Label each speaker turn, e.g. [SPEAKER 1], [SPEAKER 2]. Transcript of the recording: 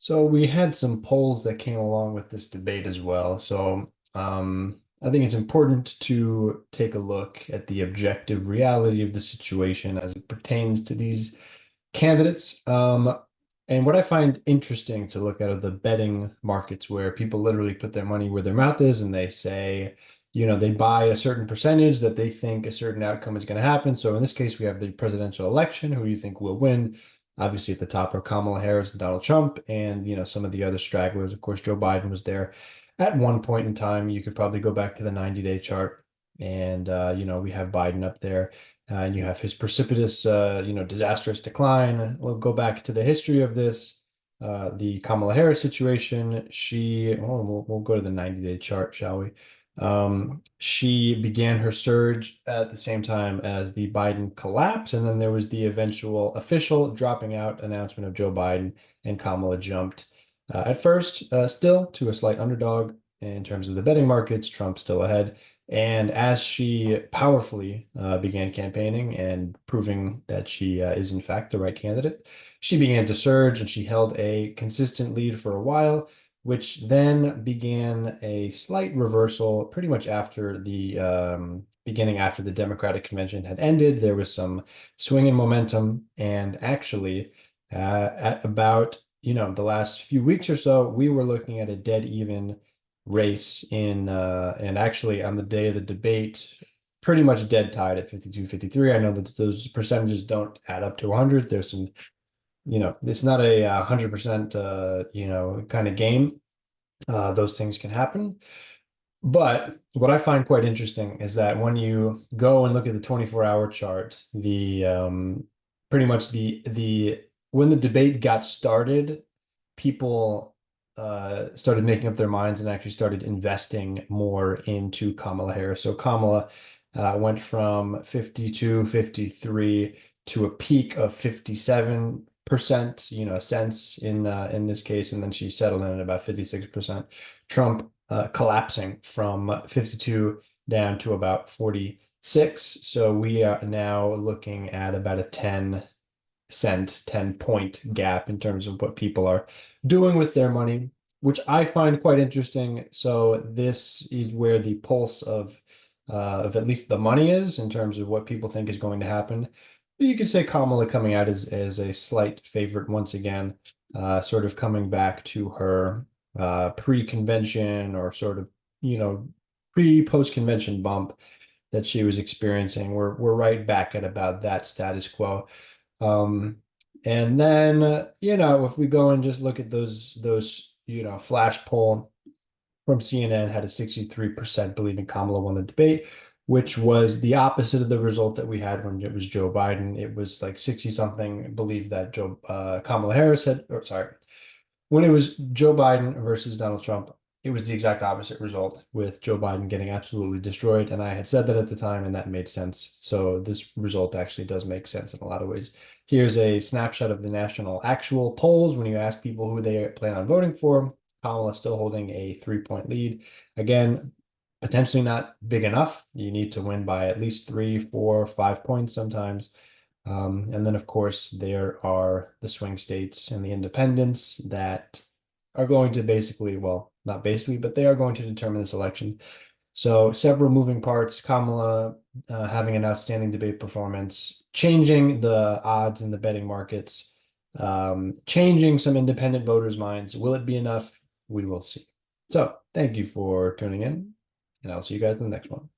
[SPEAKER 1] So we had some polls that came along with this debate as well. I think it's important to take a look at the objective reality of the situation as it pertains to these candidates. And what I find interesting to look at are the betting markets where people literally put their money where their mouth is and they say, they buy a certain percentage that they think a certain outcome is going to happen. So in this case, we have the presidential election. Who do you think will win? Obviously, at the top are Kamala Harris and Donald Trump, and some of the other stragglers. Of course, Joe Biden was there at one point in time. You could probably go back to the 90-day chart, and we have Biden up there, and you have his precipitous, disastrous decline. We'll go back to the history of this. The Kamala Harris situation. We'll go to the 90-day chart, shall we? She began her surge at the same time as the Biden collapse, and then there was the eventual official dropping out announcement of Joe Biden, and Kamala jumped at first, still to a slight underdog in terms of the betting markets. Trump still ahead. And as she powerfully began campaigning and proving that she is, in fact, the right candidate, she began to surge and she held a consistent lead for a while, which then began a slight reversal pretty much after the beginning after the Democratic convention had ended. There was some swing in momentum, and actually, at about the last few weeks or so, we were looking at a dead even race and actually on the day of the debate, pretty much dead tied at 52-53. I know that those percentages don't add up to 100. There's some, it's not a 100% kind of game. Those things can happen. But what I find quite interesting is that when you go and look at the 24-hour chart, the pretty much the when the debate got started, people started making up their minds and actually started investing more into Kamala Harris. So Kamala went from 52, 53 to a peak of 57%, cents in this case, and then she settled in at about 56%. Trump collapsing from 52 down to about 46. So we are now looking at about a 10 point gap in terms of what people are doing with their money, which I find quite interesting. So this is where the pulse of at least the money is in terms of what people think is going to happen. You could say Kamala coming out as a slight favorite once again, sort of coming back to her pre-convention or sort of, pre-post-convention bump that she was experiencing. We're right back at about that status quo. Um, and then, if we go and just look at those, flash poll from CNN had a 63% believing Kamala won the debate, which was the opposite of the result that we had when it was Joe Biden. It was like 60 something believed that Kamala Harris had, or sorry, when it was Joe Biden versus Donald Trump, it was the exact opposite result with Joe Biden getting absolutely destroyed. And I had said that at the time, and that made sense. So this result actually does make sense in a lot of ways. Here's a snapshot of the national actual polls when you ask people who they plan on voting for. Kamala still holding a 3 point lead. Again, potentially not big enough. You need to win by at least 3, 4, 5 points sometimes. And then, of course, there are the swing states and the independents that are going to basically, well, not basically, but they are going to determine this election. So several moving parts, Kamala having an outstanding debate performance, changing the odds in the betting markets, changing some independent voters' minds. Will it be enough? We will see. So thank you for tuning in, and I'll see you guys in the next one.